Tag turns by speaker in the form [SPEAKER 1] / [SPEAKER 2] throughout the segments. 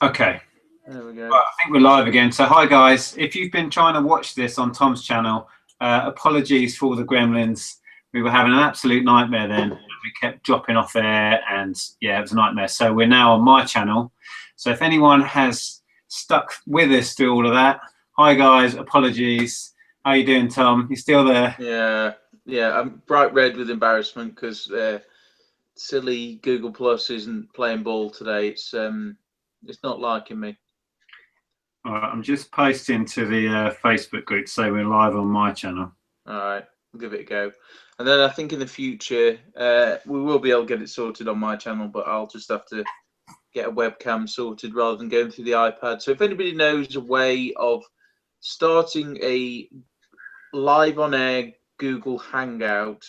[SPEAKER 1] Okay.
[SPEAKER 2] There we go.
[SPEAKER 1] Well, I think we're live again. So hi guys, if you've been trying to watch this on Tom's channel, apologies for the gremlins. We were having an absolute nightmare then. We kept dropping off air and yeah, it was a nightmare. So we're now on my channel. So if anyone has stuck with us through all of that, hi guys, apologies. How you doing, Tom? You still there?
[SPEAKER 2] Yeah, I'm bright red with embarrassment because silly Google Plus isn't playing ball today. It's not liking me.
[SPEAKER 1] All right, I'm just posting to the Facebook group to say we're live on my channel.
[SPEAKER 2] All right, we'll give it a go. And then I think in the future we will be able to get it sorted on my channel, but I'll just have to get a webcam sorted rather than going through the iPad. So if anybody knows a way of starting a live on air Google Hangout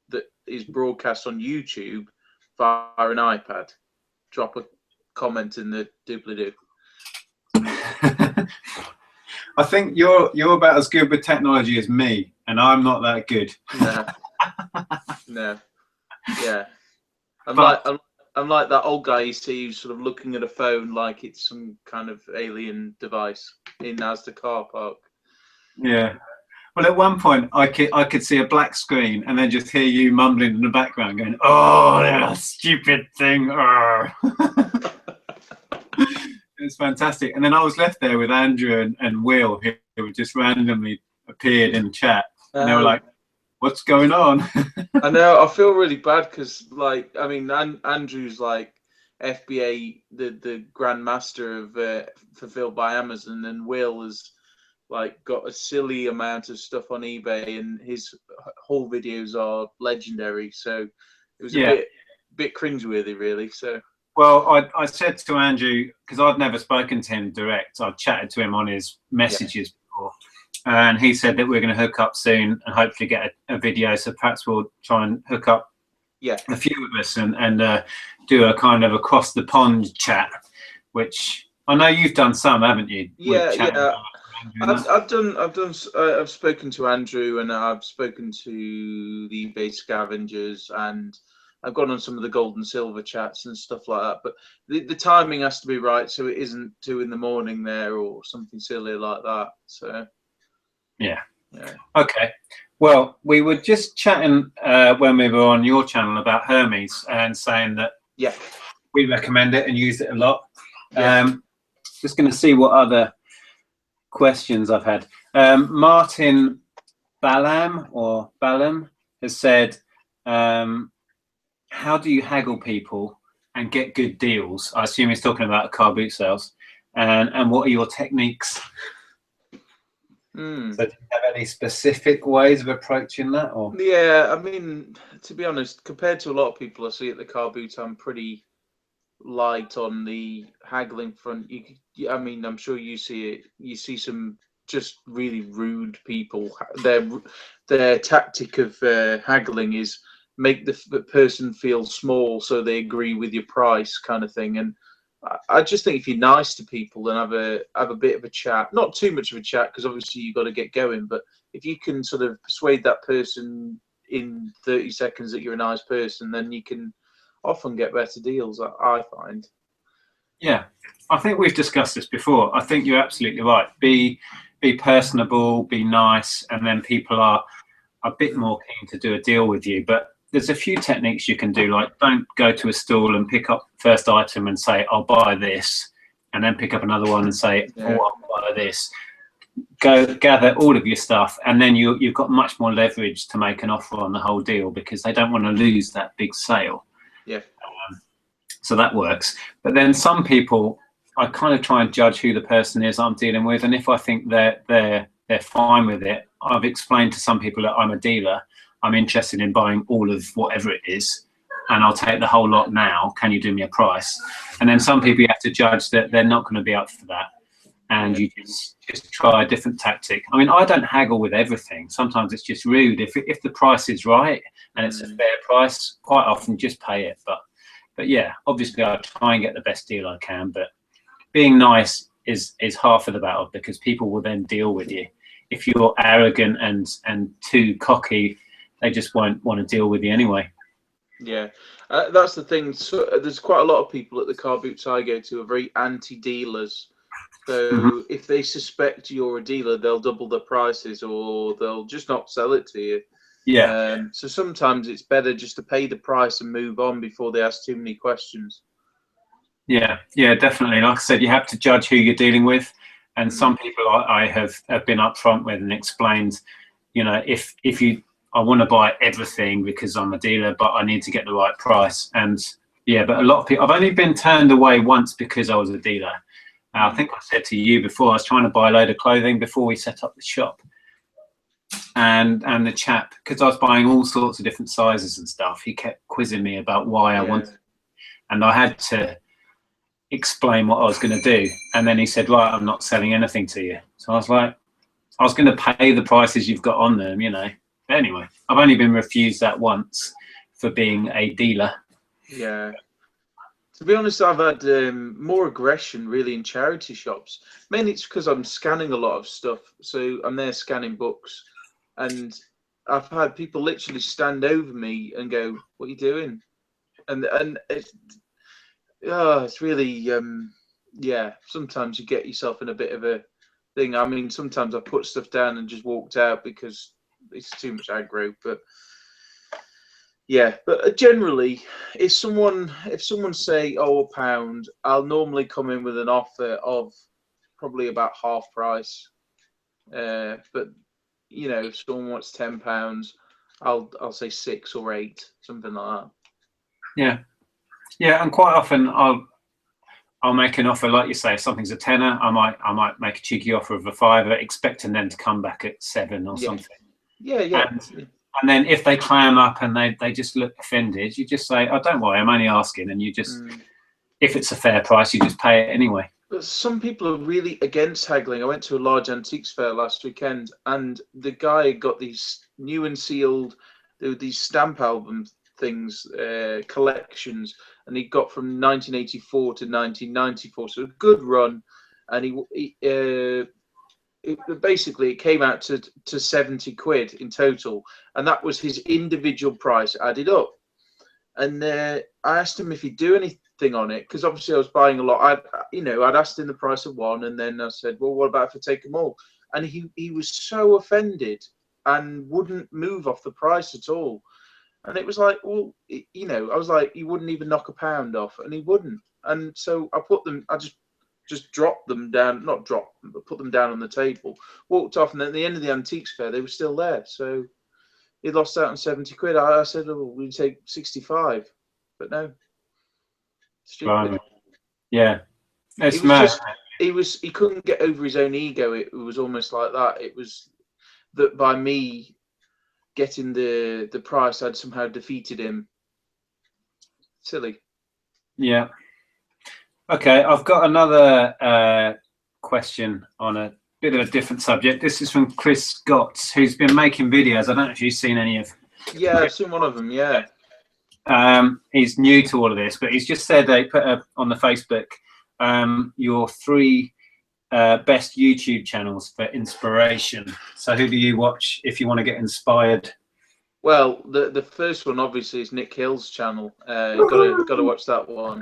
[SPEAKER 2] that is broadcast on YouTube via an iPad, drop a comment in the doobly-doo.
[SPEAKER 1] I think you're about as good with technology as me, and I'm not that good.
[SPEAKER 2] No. Yeah. I'm like that old guy you see who's sort of looking at a phone like it's some kind of alien device in Asda car park.
[SPEAKER 1] Yeah. Well, at one point I could see a black screen and then just hear you mumbling in the background going, "Oh, that stupid thing." It's fantastic. And then I was left there with Andrew and Will, who just randomly appeared in the chat, and they were like, "What's going on?"
[SPEAKER 2] I know. I feel really bad because, like, I mean, Andrew's like FBA, the grandmaster of fulfilled by Amazon, and Will has like got a silly amount of stuff on eBay, and his whole videos are legendary. So it was a bit cringeworthy, really. So.
[SPEAKER 1] Well, I said to Andrew, because I'd never spoken to him direct, I'd chatted to him on his messages before, and he said that we're going to hook up soon and hopefully get a video. So perhaps we'll try and hook up a few of us and do a kind of across the pond chat, which I know you've done some, haven't you?
[SPEAKER 2] Yeah. I've spoken to Andrew, and I've spoken to the eBay scavengers, and I've gone on some of the gold and silver chats and stuff like that, but the timing has to be right, so it isn't 2 in the morning there or something silly like that. So
[SPEAKER 1] yeah. Okay. Well, we were just chatting when we were on your channel about Hermes and saying that we recommend it and use it a lot. Just going to see what other questions I've had. Martin Balam has said, how do you haggle people and get good deals? I assume he's talking about car boot sales. And what are your techniques? So do you have any specific ways of approaching that? Or?
[SPEAKER 2] Yeah, I mean, to be honest, compared to a lot of people I see at the car boot, I'm pretty light on the haggling front. I mean, I'm sure you see it. You see some just really rude people. Their tactic of haggling is make the person feel small so they agree with your price, kind of thing. And I just think if you're nice to people and have a bit of a chat, not too much of a chat, because obviously you've got to get going, but if you can sort of persuade that person in 30 seconds that you're a nice person, then you can often get better deals, I find.
[SPEAKER 1] Yeah, I think we've discussed this before. I think you're absolutely right. Be personable, be nice, and then people are a bit more keen to do a deal with you. But there's a few techniques you can do, like don't go to a stall and pick up the first item and say, "I'll buy this," and then pick up another one and say, "Oh, I'll buy this." Go gather all of your stuff, and then you've got much more leverage to make an offer on the whole deal, because they don't want to lose that big sale.
[SPEAKER 2] Yeah.
[SPEAKER 1] So that works. But then some people, I kind of try and judge who the person is I'm dealing with, and if I think they're fine with it, I've explained to some people that I'm a dealer. I'm interested in buying all of whatever it is, and I'll take the whole lot now. Can you do me a price? And then some people you have to judge that they're not going to be up for that, and you just try a different tactic. I mean, I don't haggle with everything. Sometimes it's just rude. If the price is right and it's a fair price, quite often just pay it. But yeah, obviously I try and get the best deal I can. But being nice is half of the battle, because people will then deal with you. If you're arrogant and too cocky, they just won't want to deal with you anyway.
[SPEAKER 2] Yeah, that's the thing. So, there's quite a lot of people at the car boots I go to are very anti-dealers. So if they suspect you're a dealer, they'll double the prices, or they'll just not sell it to you.
[SPEAKER 1] Yeah.
[SPEAKER 2] So sometimes it's better just to pay the price and move on before they ask too many questions.
[SPEAKER 1] Yeah, yeah, definitely. Like I said, you have to judge who you're dealing with, and some people I have been upfront with and explained, you know, if I want to buy everything because I'm a dealer, but I need to get the right price. And yeah, but a lot of people, I've only been turned away once because I was a dealer. I think I said to you before, I was trying to buy a load of clothing before we set up the shop, and the chap, because I was buying all sorts of different sizes and stuff, he kept quizzing me about why I wanted, and I had to explain what I was going to do, and then he said, right, I'm not selling anything to you. So I was like, I was going to pay the prices you've got on them, you know. But anyway, I've only been refused that once for being a dealer.
[SPEAKER 2] Yeah. To be honest, I've had more aggression really in charity shops. Mainly it's because I'm scanning a lot of stuff. So I'm there scanning books, and I've had people literally stand over me and go, "What are you doing?" And it's really yeah. Sometimes you get yourself in a bit of a thing. I mean, sometimes I put stuff down and just walked out because it's too much aggro. But yeah, but generally, if someone say, "Oh, £1," I'll normally come in with an offer of probably about half price. But you know, if someone wants £10, I'll say 6 or 8, something like that.
[SPEAKER 1] Yeah, yeah, and quite often I'll make an offer, like you say, if something's a tenner, I might make a cheeky offer of a fiver, expecting them to come back at 7 or something.
[SPEAKER 2] Yeah.
[SPEAKER 1] And then if they clam up and they just look offended, you just say, "Oh, don't worry, I'm only asking," and you just, if it's a fair price, you just pay it anyway.
[SPEAKER 2] But some people are really against haggling. I went to a large antiques fair last weekend, and the guy got these new and sealed, there were these stamp album things, collections, and he got from 1984 to 1994, so a good run. And basically it came out to 70 quid in total, and that was his individual price added up. And I asked him if he'd do anything on it, because obviously I was buying a lot. I'd asked him the price of one, and then I said, "Well, what about if I take them all?" And he was so offended and wouldn't move off the price at all. And it was like, well, I was like, "You wouldn't even knock £1 off," and he wouldn't. And so I just dropped them down, not dropped them, but put them down on the table, walked off, and then at the end of the antiques fair, they were still there. So he lost out on 70 quid. I said, "Oh, we take 65," but no, stupid.
[SPEAKER 1] Yeah, it's mad.
[SPEAKER 2] He couldn't get over his own ego. It was almost like that. It was that by me getting the price, I'd somehow defeated him. Silly.
[SPEAKER 1] Yeah. Okay, I've got another question on a bit of a different subject. This is from Chris Scott, who's been making videos. I don't know if you've seen any of.
[SPEAKER 2] Yeah, I've seen one of them. Yeah.
[SPEAKER 1] He's new to all of this, but he's just said they put on the Facebook your 3 best YouTube channels for inspiration. So who do you watch if you want to get inspired?
[SPEAKER 2] Well, the first one obviously is Nick Hill's channel. Got to watch that one,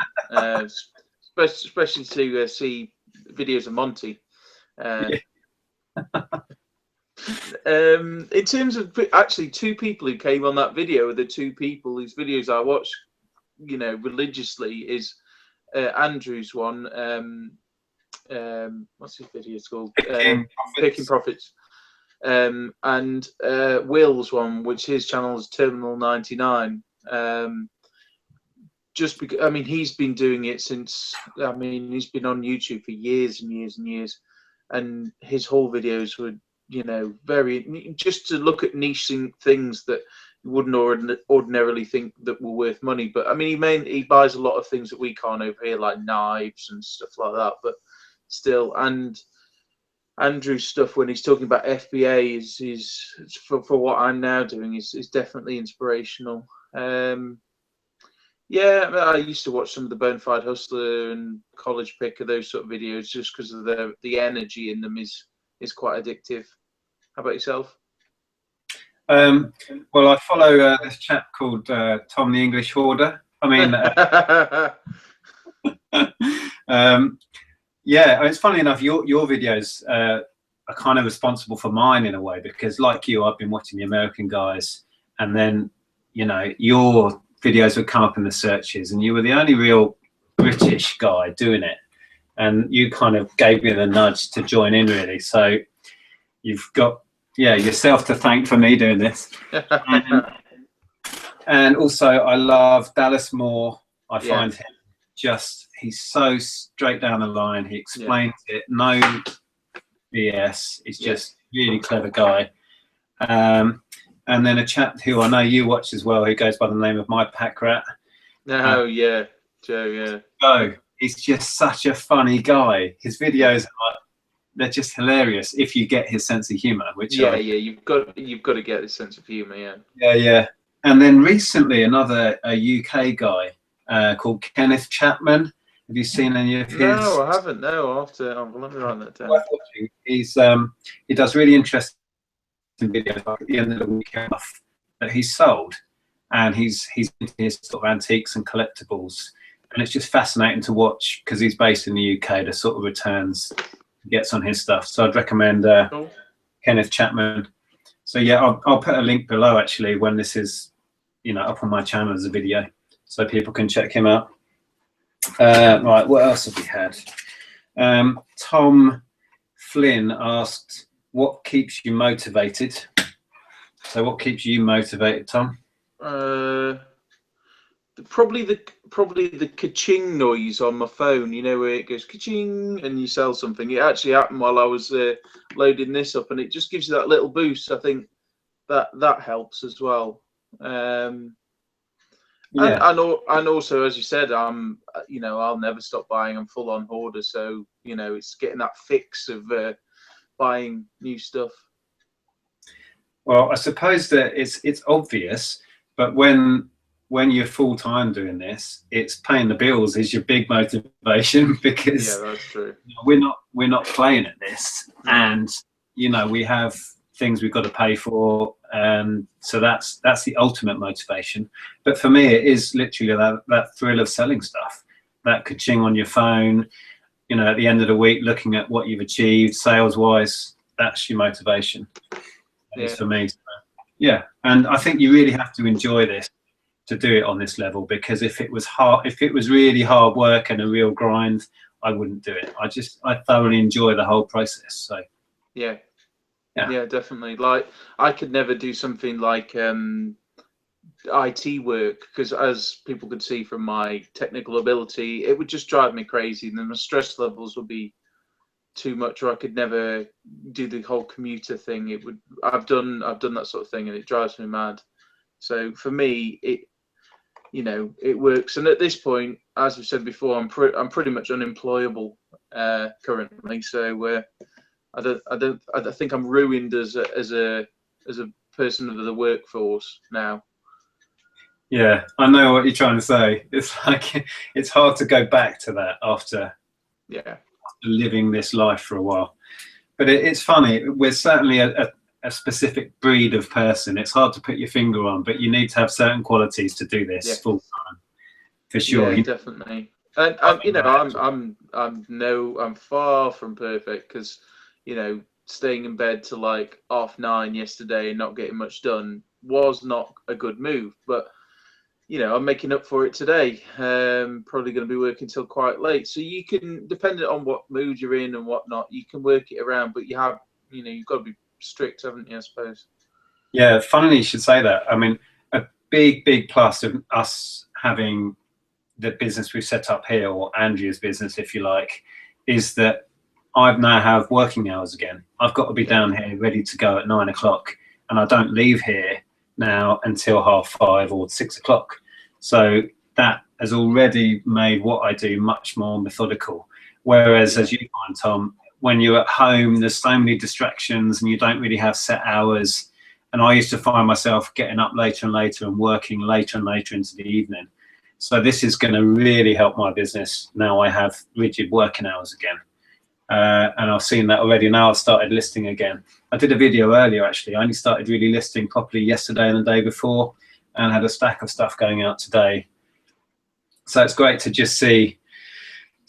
[SPEAKER 2] especially to see videos of Monty. In terms of actually 2 people who came on that video are the 2 people whose videos I watch, religiously, is Andrew's one. What's his video called? Picking Profits. And Will's one, which his channel is Terminal 99. Just because, I mean, he's been doing it since, he's been on YouTube for years and years and years, and his whole videos were, very, just to look at niche things that you wouldn't ordinarily think that were worth money. But I mean, he buys a lot of things that we can't over here, like knives and stuff like that, but still. And Andrew's stuff, when he's talking about FBA, is for what I'm now doing, is definitely inspirational. Yeah, I used to watch some of the Bonafide Hustler and College Picker, those sort of videos, just because of the energy in them is quite addictive. How about yourself?
[SPEAKER 1] Well, I follow this chap called Tom the English Hoarder. I mean, yeah, it's funny enough. Your videos are kind of responsible for mine in a way, because like you, I've been watching the American guys, and then your videos would come up in the searches, and you were the only real British guy doing it, and you kind of gave me the nudge to join in, really. So you've got yourself to thank for me doing this. And also I love Dallas Moore. I find him he's so straight down the line. He explains it, no BS. He's just really clever guy. And then a chap who I know you watch as well, who goes by the name of My Pack Rat.
[SPEAKER 2] Oh yeah, Joe.
[SPEAKER 1] Joe, he's just such a funny guy. His videos are they're just hilarious if you get his sense of humor. Which
[SPEAKER 2] you've got to get his sense of humor.
[SPEAKER 1] Yeah. And then recently another UK guy called Kenneth Chapman. Have you seen any of his?
[SPEAKER 2] No, I haven't. No, I'll have to. Let me write that down.
[SPEAKER 1] He's he does really interesting videos, like at the end of the week that he's sold, and he's into his sort of antiques and collectibles, and it's just fascinating to watch because he's based in the UK. The sort of returns he gets on his stuff. So I'd recommend
[SPEAKER 2] Cool.
[SPEAKER 1] Kenneth Chapman. So yeah, I'll put a link below actually when this is up on my channel as a video, so people can check him out. Right, what else have we had? Tom Flynn asked, what keeps you motivated? So what keeps you motivated, Tom?
[SPEAKER 2] Probably the ka-ching noise on my phone, where it goes ka-ching and you sell something. It actually happened while I was loading this up, and it just gives you that little boost. I think that helps as well. And also, as you said, I'll never stop buying. I'm full on hoarder, so it's getting that fix of buying new stuff.
[SPEAKER 1] Well, I suppose that it's obvious, but when you're full time doing this, it's paying the bills is your big motivation, because
[SPEAKER 2] that's true.
[SPEAKER 1] We're not playing at this, and we have things we've got to pay for, and so that's the ultimate motivation. But for me, it is literally that thrill of selling stuff, that ka-ching on your phone, at the end of the week, looking at what you've achieved sales wise. That's your motivation. It's for me. So, yeah, and I think you really have to enjoy this to do it on this level, because if it was really hard work and a real grind, I wouldn't do it. I thoroughly enjoy the whole process. So
[SPEAKER 2] yeah, definitely. Like, I could never do something like IT work, because as people could see from my technical ability, it would just drive me crazy, and then the stress levels would be too much, or I could never do the whole commuter thing. I've done that sort of thing, and it drives me mad. So for me, it works. And at this point, as we've said before, I'm pretty much unemployable currently. So I think I'm ruined as a person of the workforce now.
[SPEAKER 1] Yeah, I know what you're trying to say. It's like it's hard to go back to that after living this life for a while. But it's funny. We're certainly a specific breed of person. It's hard to put your finger on, but you need to have certain qualities to do this full time, for sure.
[SPEAKER 2] Yeah, definitely. And I'm far from perfect, because staying in bed till like 9:30 yesterday and not getting much done was not a good move. But I'm making up for it today. Probably going to be working till quite late. So you can, depending on what mood you're in and whatnot, you can work it around. But you've got to be strict, haven't you, I suppose?
[SPEAKER 1] Yeah, funnily you should say that. I mean, a big plus of us having the business we've set up here, or Andrea's business, if you like, is that I now have working hours again. I've got to be down here ready to go at 9 o'clock, and I don't leave here now until 5:30 or 6 o'clock. So that has already made what I do much more methodical. Whereas, as you find, Tom, when you're at home, there's so many distractions and you don't really have set hours. And I used to find myself getting up later and later and working later and later into the evening. So this is going to really help my business. Now I have rigid working hours again. And I've seen that already. Now I've started listing again. I did a video earlier, actually. I only started really listing properly yesterday and the day before, and had a stack of stuff going out today. So it's great to just see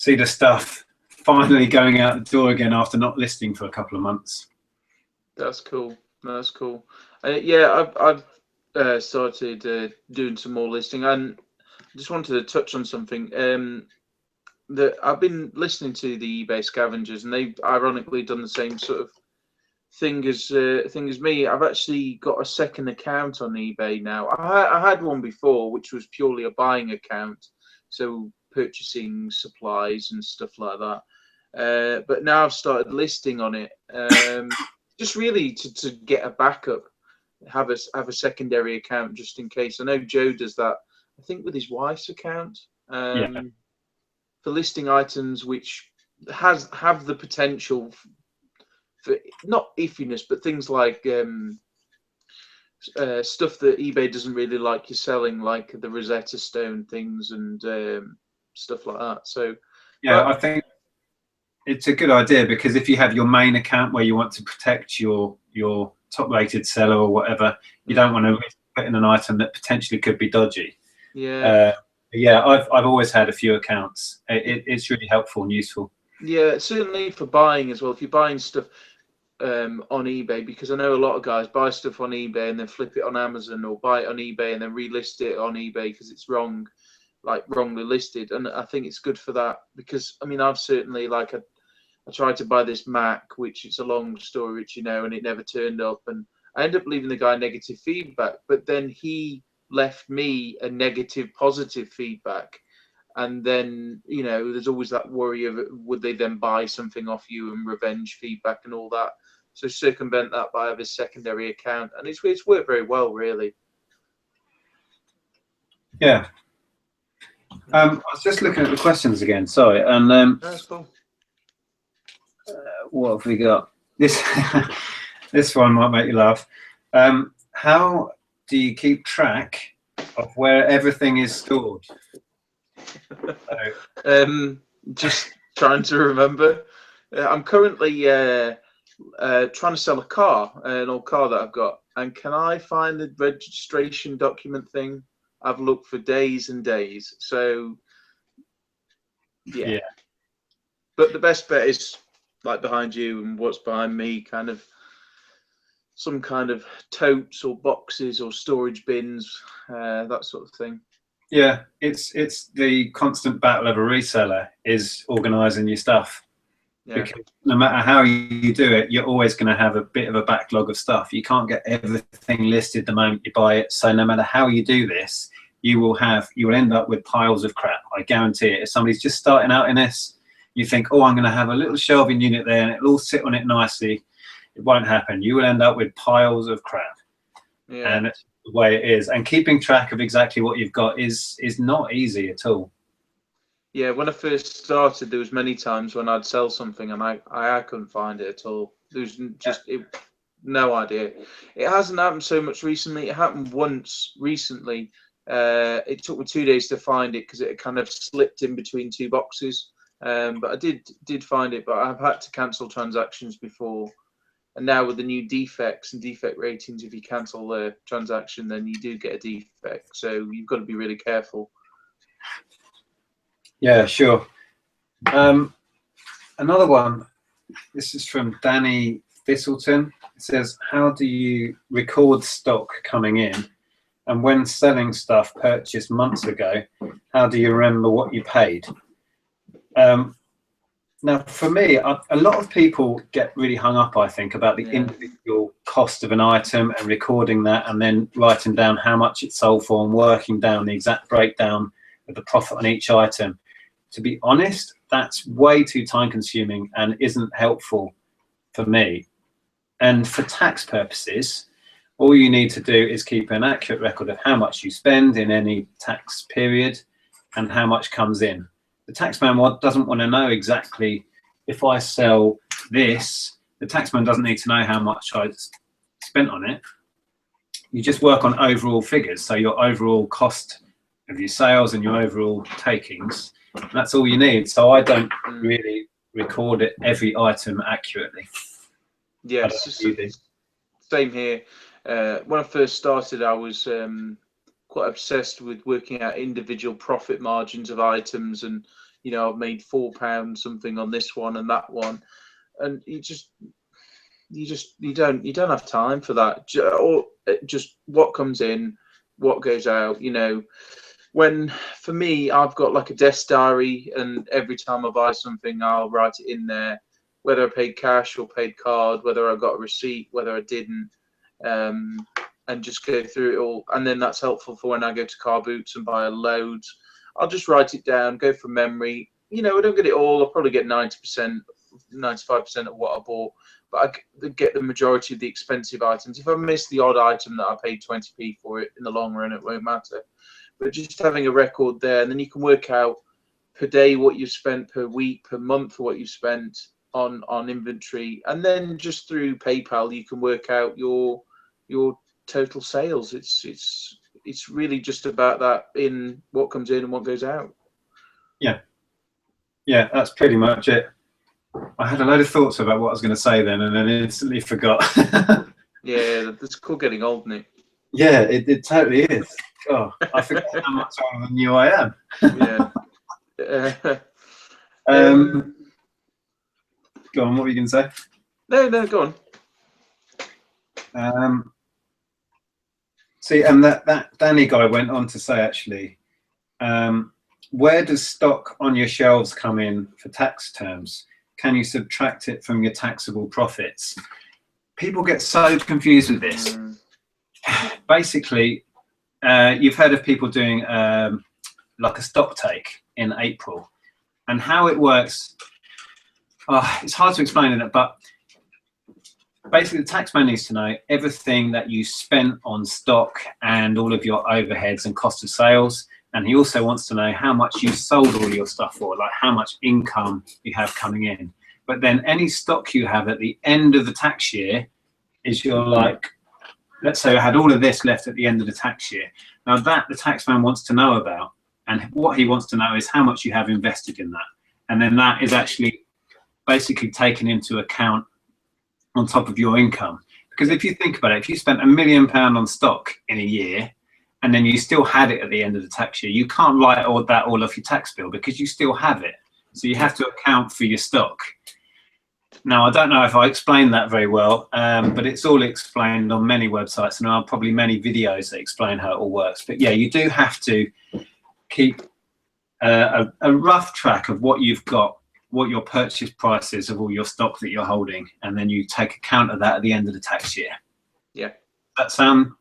[SPEAKER 1] the stuff finally going out the door again after not listing for a couple of months. That's
[SPEAKER 2] cool. That's cool. Yeah, I've started doing some more listing, and I just wanted to touch on something. That I've been listening to the eBay scavengers, and they've ironically done the same sort of thing as me. I've actually got a second account on eBay now. I had one before, which was purely a buying account, so purchasing supplies and stuff like that. But now I've started listing on it, just really to get a backup, have a secondary account just in case. I know Joe does that, I think, with his wife's account. For listing items which have the potential for not iffiness, but things like stuff that eBay doesn't really like you selling, like the Rosetta Stone things and stuff like that. So
[SPEAKER 1] yeah, I think it's a good idea, because if you have your main account where you want to protect your top rated seller or whatever, you don't want to put in an item that potentially could be dodgy. Yeah, I've always had a few accounts. It's really helpful and useful.
[SPEAKER 2] Yeah, certainly for buying as well. If you're buying stuff on eBay, because I know a lot of guys buy stuff on eBay and then flip it on Amazon, or buy it on eBay and then relist it on eBay because it's wrongly listed. And I think it's good for that, because I mean, I've certainly, like, I tried to buy this Mac, which it's a long story, which, you know, and it never turned up, and I ended up leaving the guy negative feedback, but then he left me a negative positive feedback, and then, you know, there's always that worry of, would they then buy something off you, and revenge feedback and all that. So circumvent that by having a secondary account, and it's worked very well, really.
[SPEAKER 1] Yeah. I was just looking at the questions again, sorry, and
[SPEAKER 2] that's cool.
[SPEAKER 1] What have we got? This this one might make you laugh. How do you keep track of where everything is stored?
[SPEAKER 2] Just trying to remember. I'm currently trying to sell a car, an old car that I've got, and can I find the registration document thing? I've looked for days and days. So yeah. But the best bet is, like, behind you and what's behind me, kind of some kind of totes or boxes or storage bins, that sort of thing.
[SPEAKER 1] Yeah, it's the constant battle of a reseller, is organising your stuff. Yeah. Because no matter how you do it, you're always going to have a bit of a backlog of stuff. You can't get everything listed the moment you buy it. So no matter how you do this, you will end up with piles of crap. I guarantee it. If somebody's just starting out in this, you think, oh, I'm going to have a little shelving unit there and it'll all sit on it nicely. It won't happen. You will end up with piles of crap. Yeah. And it's the way it is. And keeping track of exactly what you've got is not easy at all.
[SPEAKER 2] Yeah, when I first started, there was many times when I'd sell something and I couldn't find it at all. There was just no idea. It hasn't happened so much recently. It happened once recently. It took me 2 days to find it because it had kind of slipped in between two boxes. But I did find it, but I've had to cancel transactions before. And now with the new defects and defect ratings, if you cancel the transaction, then you do get a defect. So you've got to be really careful.
[SPEAKER 1] Yeah, sure. Another one, this is from Danny Thistleton. It says, how do you record stock coming in? And when selling stuff purchased months ago, how do you remember what you paid? Now, for me, a lot of people get really hung up, I think, about the individual cost of an item and recording that, and then writing down how much it sold for and working down the exact breakdown of the profit on each item. To be honest, that's way too time consuming and isn't helpful for me. And for tax purposes, all you need to do is keep an accurate record of how much you spend in any tax period and how much comes in. The taxman doesn't want to know exactly, if I sell this, the taxman doesn't need to know how much I spent on it. You just work on overall figures, so your overall cost of your sales and your overall takings. That's all you need. So I don't really record every item accurately.
[SPEAKER 2] Yes, same here. When I first started, I was quite obsessed with working out individual profit margins of items, and I've made £4 something on this one and that one, and you don't have time for that. Or just what comes in, what goes out. When for me, I've got like a desk diary, and every time I buy something, I'll write it in there, whether I paid cash or paid card, whether I got a receipt, whether I didn't, and just go through it all. And then that's helpful for when I go to Car Boots and buy a load. I'll just write it down, go from memory. I don't get it all. I'll probably get 90%, 95% of what I bought, but I get the majority of the expensive items. If I miss the odd item that I paid 20p for, it in the long run, it won't matter. But just having a record there, and then you can work out per day what you've spent, per week, per month what you've spent on inventory, and then just through PayPal you can work out your total sales. It's really just about that, in what comes in and what goes out. Yeah,
[SPEAKER 1] that's pretty much it. I had a load of thoughts about what I was going to say then, and then instantly forgot.
[SPEAKER 2] Yeah, that's called getting old, Nick.
[SPEAKER 1] Yeah, it totally is. Oh, I forget how much older than you I am.
[SPEAKER 2] Yeah.
[SPEAKER 1] Go on, what were you going to say?
[SPEAKER 2] No, go
[SPEAKER 1] on. See, and that Danny guy went on to say, actually, where does stock on your shelves come in for tax terms? Can you subtract it from your taxable profits? People get so confused with this. Basically, you've heard of people doing like a stock take in April, and how it works. It's hard to explain it, but basically the taxman needs to know everything that you spent on stock and all of your overheads and cost of sales, and he also wants to know how much you sold all your stuff for, like how much income you have coming in. But then any stock you have at the end of the tax year is your, like, let's say I had all of this left at the end of the tax year. Now that the taxman wants to know about, and what he wants to know is how much you have invested in that. And then that is actually basically taken into account on top of your income. Because if you think about it, if you spent £1 million on stock in a year, and then you still had it at the end of the tax year, you can't write all that all off your tax bill because you still have it. So you have to account for your stock. Now, I don't know if I explained that very well, but it's all explained on many websites, and there are probably many videos that explain how it all works. But yeah, you do have to keep a rough track of what you've got, what your purchase price is of all your stock that you're holding, and then you take account of that at the end of the tax year.
[SPEAKER 2] Yeah.
[SPEAKER 1] That sound?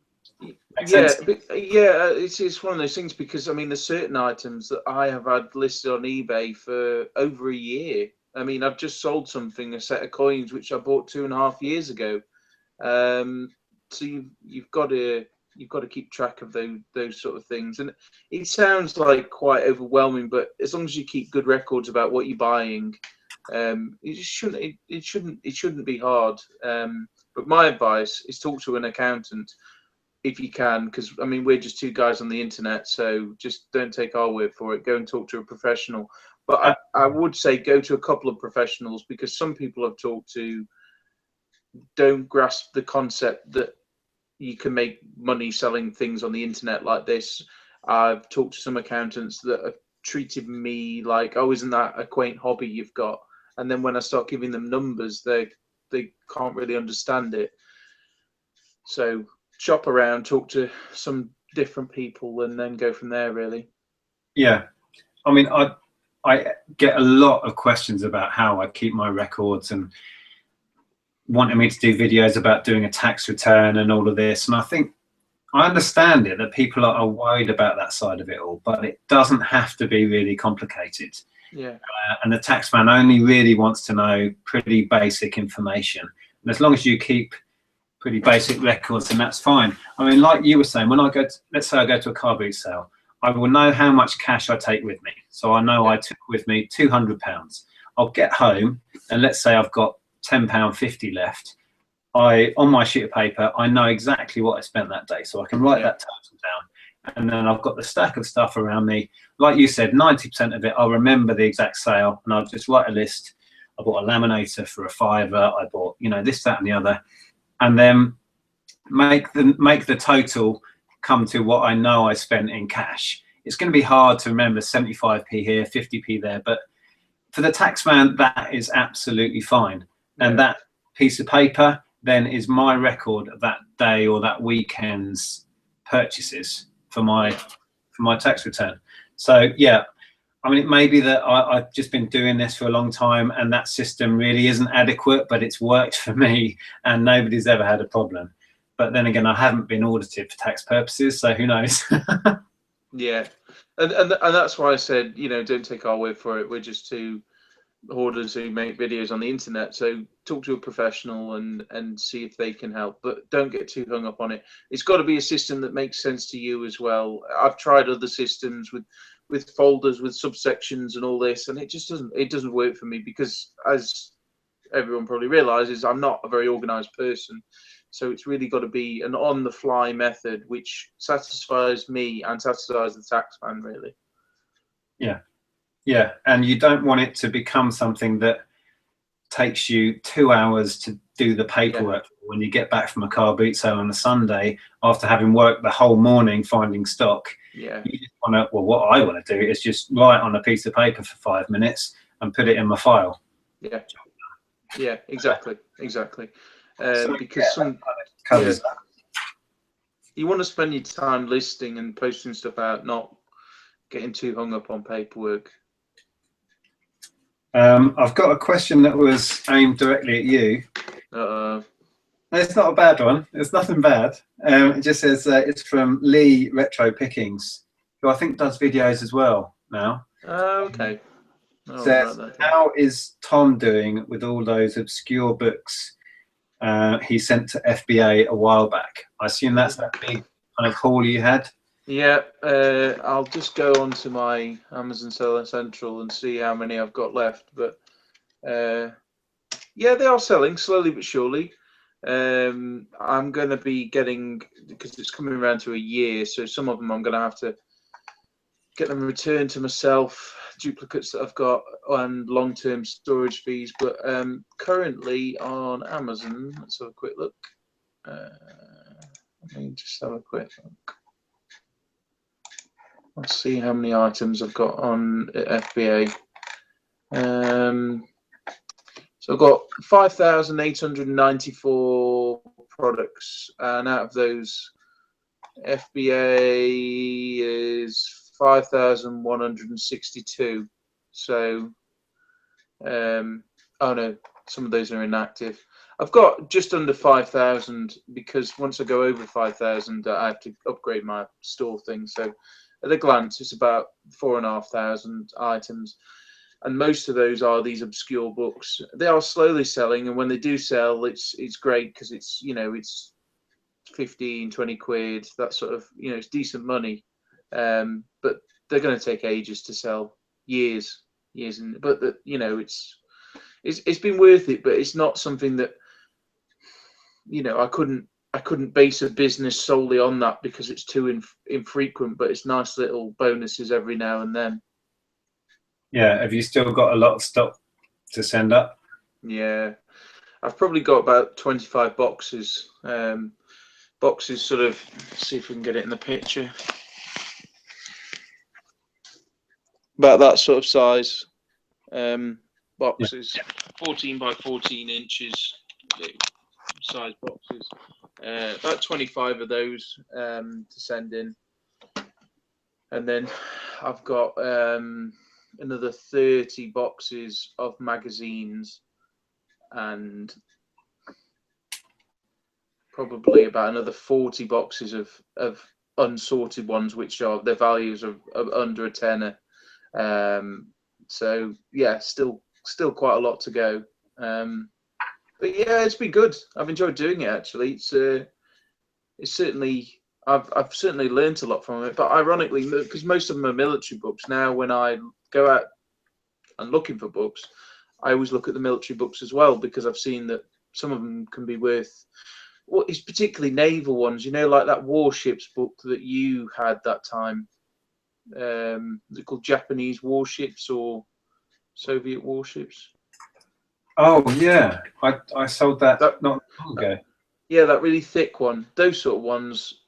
[SPEAKER 2] Yeah, it's one of those things, because I mean, there's certain items that I have had listed on eBay for over a year. I mean, I've just sold something, a set of coins, which I bought 2.5 years ago. So you've got to keep track of those sort of things. And it sounds like quite overwhelming, but as long as you keep good records about what you're buying, it shouldn't be hard. But my advice is talk to an accountant if you can, because I mean, we're just two guys on the internet, so just don't take our word for it. Go and talk to a professional. But I would say go to a couple of professionals, because some people I've talked to don't grasp the concept that you can make money selling things on the internet like this. I've talked to some accountants that have treated me like, oh, isn't that a quaint hobby you've got? And then when I start giving them numbers, they can't really understand it. So shop around, talk to some different people, and then go from there, really.
[SPEAKER 1] Yeah, I mean, I get a lot of questions about how I keep my records, and wanting me to do videos about doing a tax return and all of this. And I think I understand it, that people are worried about that side of it all, but it doesn't have to be really complicated.
[SPEAKER 2] Yeah.
[SPEAKER 1] And the taxman only really wants to know pretty basic information. And as long as you keep pretty basic records, then that's fine. I mean, like you were saying, when I go to, let's say I go to a car boot sale, I will know how much cash I take with me. So I know I took with me £200. I'll get home, and let's say I've got £10.50 left. On my sheet of paper, I know exactly what I spent that day, so I can write that total down. And then I've got the stack of stuff around me. Like you said, 90% of it, I'll remember the exact sale, and I'll just write a list. I bought a laminator for £5. I bought or this, that, and the other, and then make the total come to what I know I spent in cash. It's going to be hard to remember 75p here, 50p there, but for the taxman, that is absolutely fine. And that piece of paper then is my record of that day or that weekend's purchases for my tax return. So yeah, I mean, it may be that I've just been doing this for a long time and that system really isn't adequate, but it's worked for me and nobody's ever had a problem. But then again, I haven't been audited for tax purposes, so who knows?
[SPEAKER 2] Yeah, and that's why I said, don't take our word for it. We're just two hoarders who make videos on the internet. So talk to a professional and see if they can help, but don't get too hung up on it. It's got to be a system that makes sense to you as well. I've tried other systems with folders, with subsections and all this, and it just doesn't work for me because, as everyone probably realizes, I'm not a very organized person. So it's really got to be an on-the-fly method which satisfies me and satisfies the taxman, really.
[SPEAKER 1] Yeah, and you don't want it to become something that takes you 2 hours to do the paperwork when you get back from a car boot sale on a Sunday after having worked the whole morning finding stock.
[SPEAKER 2] Yeah.
[SPEAKER 1] You just want to, well, what I want to do is just write on a piece of paper for 5 minutes and put it in my file.
[SPEAKER 2] Yeah, exactly.
[SPEAKER 1] So,
[SPEAKER 2] because some
[SPEAKER 1] covers that.
[SPEAKER 2] You want to spend your time listing and posting stuff out, not getting too hung up on paperwork.
[SPEAKER 1] I've got a question that was aimed directly at you. It's not a bad one. It's nothing bad. It just says it's from Lee Retro Pickings, who I think does videos as well now.
[SPEAKER 2] Okay.
[SPEAKER 1] Says, how is Tom doing with all those obscure books he sent to FBA a while back? I assume that's that big kind of haul you had.
[SPEAKER 2] Yeah, I'll just go on to my Amazon Seller Central and see how many I've got left. But yeah, they are selling slowly but surely. I'm going to be getting, because it's coming around to a year, so some of them I'm going to have to get them returned to myself, duplicates that I've got, and long-term storage fees. But currently on Amazon, let's have a quick look. Let me just have a quick look. Let's see how many items I've got on FBA. So I've got 5,894 products, and out of those, FBA is 5,162. So, oh no, some of those are inactive. I've got just under 5,000 because once I go over 5,000, I have to upgrade my store thing. So, at a glance, it's about 4,500 items, and most of those are these obscure books. They are slowly selling, and when they do sell, it's great because it's it's 15, 20 quid, that sort of it's decent money. But they're going to take ages to sell, years, and but it's been worth it. But it's not something that I couldn't base a business solely on that because it's too infrequent, but it's nice little bonuses every now and then.
[SPEAKER 1] Yeah, have you still got a lot of stock to send up?
[SPEAKER 2] Yeah, I've probably got about 25 boxes. Boxes sort of, see if we can get it in the picture. About that sort of size. Boxes, 14 by 14 inches size boxes. About 25 of those to send in, and then I've got another 30 boxes of magazines, and probably about another 40 boxes of unsorted ones, which are their values of under a tenner. So yeah, still quite a lot to go. But yeah, it's been good. I've enjoyed doing it actually. It's certainly I've certainly learned a lot from it. But ironically, because most of them are military books now, when I go out and looking for books, I always look at the military books as well because I've seen that some of them can be worth. What is particularly naval ones, like that warships book that you had that time. Is it called Japanese warships or Soviet warships?
[SPEAKER 1] Oh yeah, I sold that
[SPEAKER 2] That,
[SPEAKER 1] not long ago.
[SPEAKER 2] yeah, that really thick one. Those sort of ones,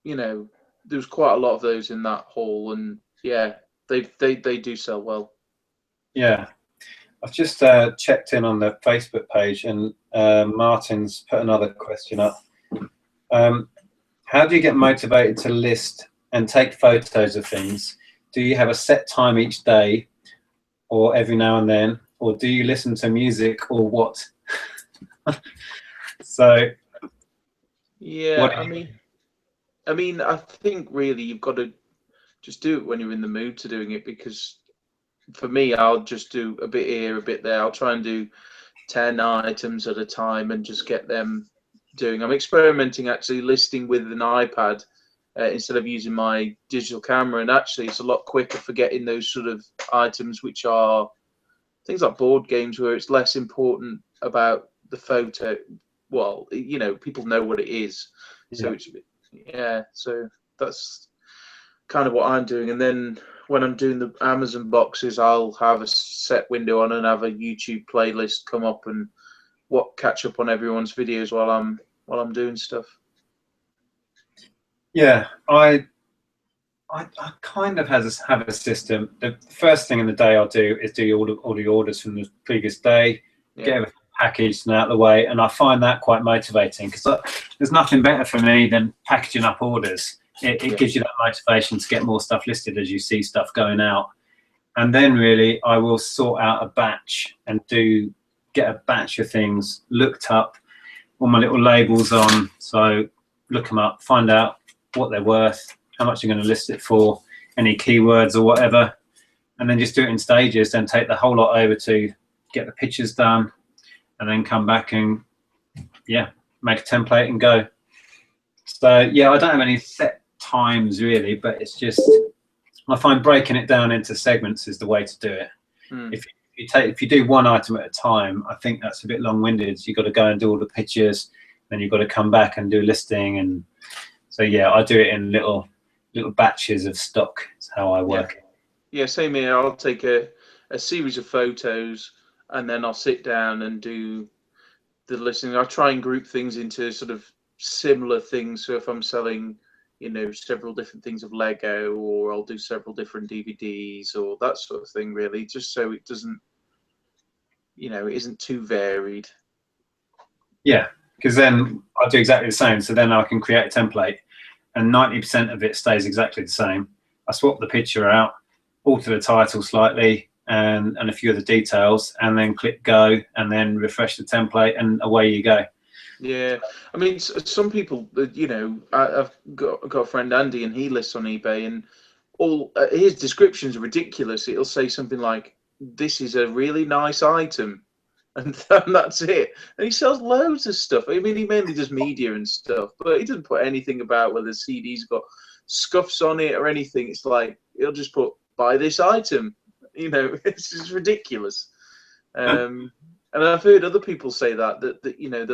[SPEAKER 2] you know, there was quite a lot of those in that haul, and yeah, they do sell well.
[SPEAKER 1] Yeah, I've just checked in on the Facebook page, and Martin's put another question up. How do you get motivated to list and take photos of things? Do you have a set time each day, or every now and then, or do you listen to music, or what? So, what?
[SPEAKER 2] Yeah, I mean, I think really you've got to just do it when you're in the mood to doing it, because for me, I'll just do a bit here, a bit there. I'll try and do 10 items at a time and just get them doing. I'm experimenting actually listing with an iPad instead of using my digital camera, and actually it's a lot quicker for getting those sort of items, which are things like board games, where it's less important about the photo. Well, you know, people know what it is, so
[SPEAKER 1] Yeah.
[SPEAKER 2] it's, yeah, so that's kind of what I'm doing. And then when I'm doing the Amazon boxes, I'll have a set window on and have a YouTube playlist come up and catch up on everyone's videos while I'm doing stuff.
[SPEAKER 1] Yeah, I kind of have a system. The first thing in the day I'll do is do all the orders from the previous day,
[SPEAKER 2] Yeah.
[SPEAKER 1] get everything packaged and out of the way, and I find that quite motivating, because there's nothing better for me than packaging up orders. It gives you that motivation to get more stuff listed as you see stuff going out. And then really I will sort out a batch and get a batch of things looked up, all my little labels on, so look them up, find out what they're worth, how much you're going to list it for, any keywords or whatever, and then just do it in stages. Then take the whole lot over to get the pictures done, and then come back and make a template and go. So yeah, I don't have any set times really, but it's just, I find breaking it down into segments is the way to do it. If you do one item at a time, I think that's a bit long-winded. You've got to go and do all the pictures, then you've got to come back and do listing. And so yeah, I do it in little batches of stock. It's how I work.
[SPEAKER 2] Yeah, same here. I'll take a series of photos, and then I'll sit down and do the listing. I'll try and group things into sort of similar things. So if I'm selling, you know, several different things of Lego, or I'll do several different DVDs or that sort of thing, really, just so it doesn't, you know, it isn't too varied.
[SPEAKER 1] Yeah, because then I'll do exactly the same. So then I can create a template, and 90% of it stays exactly the same. I swap the picture out, alter the title slightly, and a few of the details, and then click go, and then refresh the template, and away you go.
[SPEAKER 2] Yeah, I mean, some people, you know, I've got a friend Andy, and he lists on eBay, and all his descriptions are ridiculous. It'll say something like, "This is a really nice item," and that's it. And he sells loads of stuff. I mean, he mainly does media and stuff, but he doesn't put anything about whether the CD's got scuffs on it or anything. It's like he'll just put "buy this item." You know, it's just ridiculous. And I've heard other people say that you know,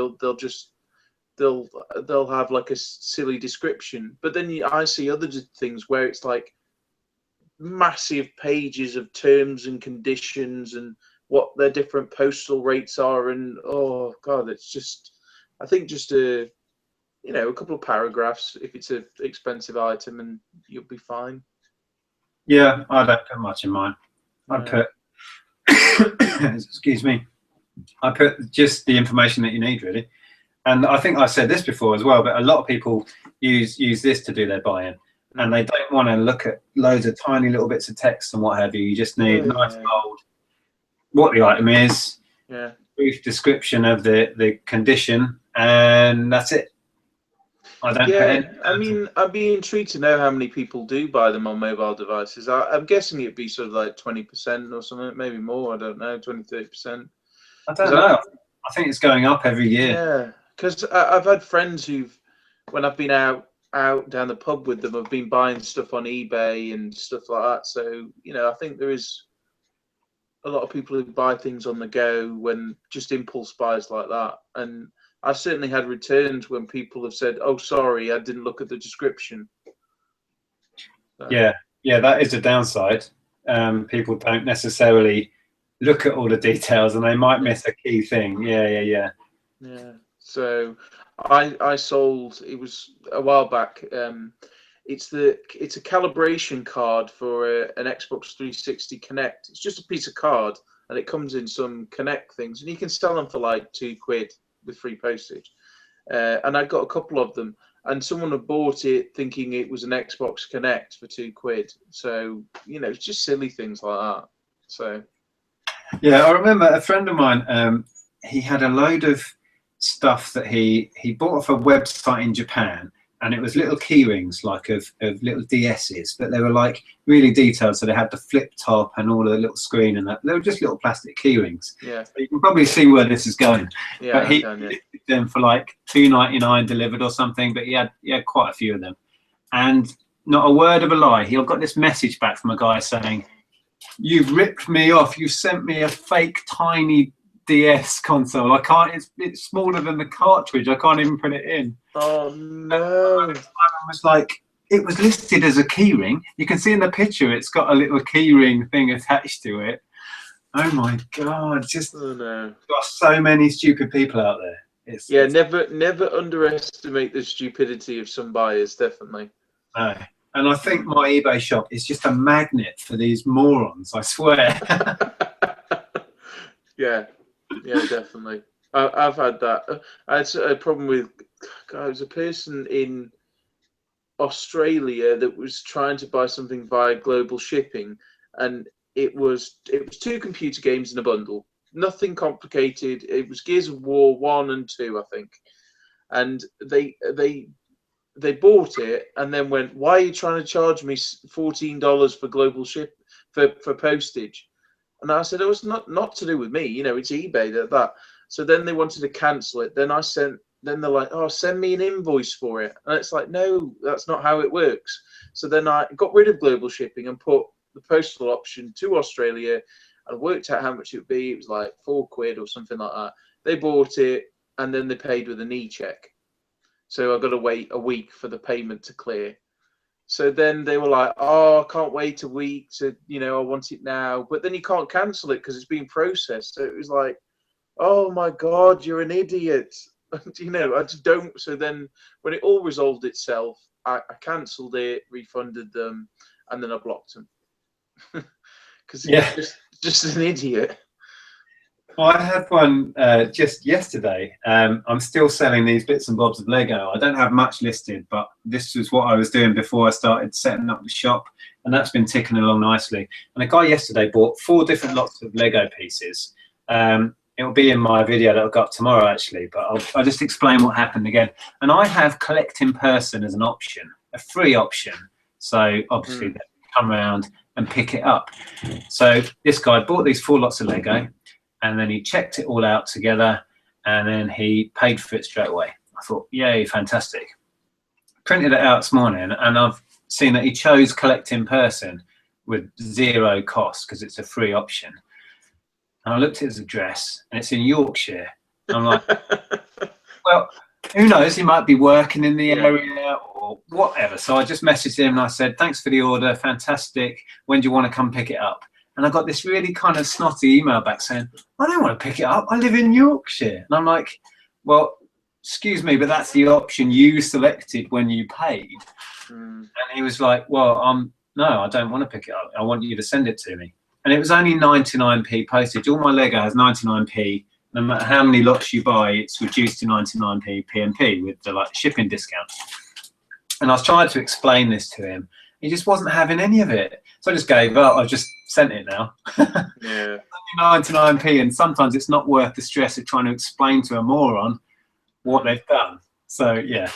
[SPEAKER 2] they'll have like a silly description, but then I see other things where it's like massive pages of terms and conditions and what their different postal rates are, and oh god, it's just, I think just a couple of paragraphs if it's an expensive item, and you'll be fine.
[SPEAKER 1] Yeah, I don't put much in mine. I put excuse me, I put just the information that you need, really. And I think I said this before as well, but a lot of people use this to do their buy-in, and they don't want to look at loads of tiny little bits of text and what have you. You just need nice bold, what the item is, brief description of the condition, and that's it. I don't put any.
[SPEAKER 2] I mean, I'd be intrigued to know how many people do buy them on mobile devices. I'm guessing it'd be sort of like 20% or something, maybe more. I don't know, 20-30%.
[SPEAKER 1] I don't know. I think it's going up every year.
[SPEAKER 2] Yeah, because I've had friends who've, when I've been out down the pub with them, I've been buying stuff on eBay and stuff like that. So, you know, I think there is a lot of people who buy things on the go, when just impulse buys like that. And I've certainly had returns when people have said, "Oh, sorry, I didn't look at the description." So.
[SPEAKER 1] Yeah, that is a downside. People don't necessarily look at all the details and they might miss a key thing. Yeah.
[SPEAKER 2] So I sold, it was a while back. It's a calibration card for an Xbox 360 Kinect. It's just a piece of card and it comes in some Kinect things, and you can sell them for like £2 with free postage. And I got a couple of them, and someone had bought it thinking it was an Xbox Kinect for £2. So, you know, it's just silly things like that. So
[SPEAKER 1] yeah, I remember a friend of mine, he had a load of stuff that he bought off a website in Japan, and it was little key rings like of little DS's, but they were like really detailed, so they had the flip top and all the little screen and that. They were just little plastic key rings.
[SPEAKER 2] yeah,
[SPEAKER 1] so you can probably see where this is going.
[SPEAKER 2] yeah,
[SPEAKER 1] But he listed them for like $2.99 delivered or something, but he had quite a few of them, and not a word of a lie, he got this message back from a guy saying, "You've ripped me off, you sent me a fake tiny DS console. I can't, it's smaller than the cartridge, I can't even put it in."
[SPEAKER 2] Oh no.
[SPEAKER 1] I was like, it was listed as a keyring. You can see in the picture it's got a little keyring thing attached to it. Oh my god, just got so many stupid people out there. It's
[SPEAKER 2] never underestimate the stupidity of some buyers, definitely.
[SPEAKER 1] No. And I think my eBay shop is just a magnet for these morons, I swear.
[SPEAKER 2] Yeah, definitely. I've had that. I had a problem with, God, it was a person in Australia that was trying to buy something via global shipping, and it was 2 computer games in a bundle. Nothing complicated. It was Gears of War 1 and 2, I think. And they bought it and then went, "Why are you trying to charge me $14 for global ship for postage?" And I said, "Oh, it's not to do with me. You know, it's eBay that." So then they wanted to cancel it. Then they're like, "Oh, send me an invoice for it." And it's like, no, that's not how it works. So then I got rid of global shipping and put the postal option to Australia, and worked out how much it would be. It was like £4 or something like that. They bought it and then they paid with an e-check. So I've got to wait a week for the payment to clear. So then they were like, "Oh, I can't wait a week to, you know, I want it now." But then you can't cancel it because it's being processed. So it was like, oh my God, you're an idiot. You know, I just don't. So then when it all resolved itself, I cancelled it, refunded them, and then I blocked them. Because he's just an idiot.
[SPEAKER 1] Well, I had one just yesterday. I'm still selling these bits and bobs of Lego. I don't have much listed, but this is what I was doing before I started setting up the shop, and that's been ticking along nicely. And a guy yesterday bought 4 different lots of Lego pieces. It'll be in my video that'll go up tomorrow, actually, but I'll just explain what happened again. And I have collect in person as an option, a free option. So obviously they come around and pick it up. So this guy bought these 4 lots of Lego, and then he checked it all out together, and then he paid for it straight away. I thought, yay, fantastic. Printed it out this morning, and I've seen that he chose collect in person with 0 cost because it's a free option. And I looked at his address, and it's in Yorkshire. And I'm like, well, who knows? He might be working in the area or whatever. So I just messaged him and I said, "Thanks for the order, fantastic. When do you want to come pick it up?" And I got this really kind of snotty email back saying, "I don't want to pick it up. I live in Yorkshire." And I'm like, "Well, excuse me, but that's the option you selected when you paid." And he was like, "Well, no, I don't want to pick it up. I want you to send it to me." And it was only 99p postage. All my Lego has 99p. No matter how many lots you buy, it's reduced to 99p P&P with the shipping discount. And I was trying to explain this to him. He just wasn't having any of it. So I just gave up. I've just sent it now.
[SPEAKER 2] Yeah.
[SPEAKER 1] 99p, and sometimes it's not worth the stress of trying to explain to a moron what they've done. So yeah.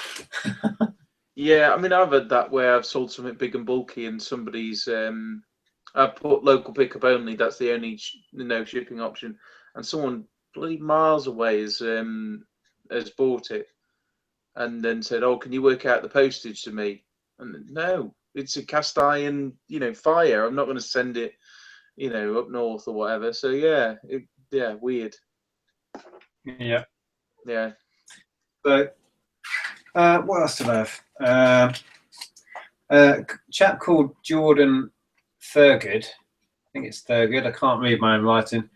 [SPEAKER 2] Yeah, I mean, I've had that where I've sold something big and bulky, and somebody's I've put local pickup only. That's the only shipping option, and someone bloody miles away has bought it, and then said, "Oh, can you work out the postage to me?" And no, it's a cast iron, fire. I'm not going to send it, up north or whatever. So yeah, weird.
[SPEAKER 1] Yeah.
[SPEAKER 2] Yeah.
[SPEAKER 1] So, what else do I have? A chap called Jordan Thurgood think it's Thurgood. I can't read my own writing.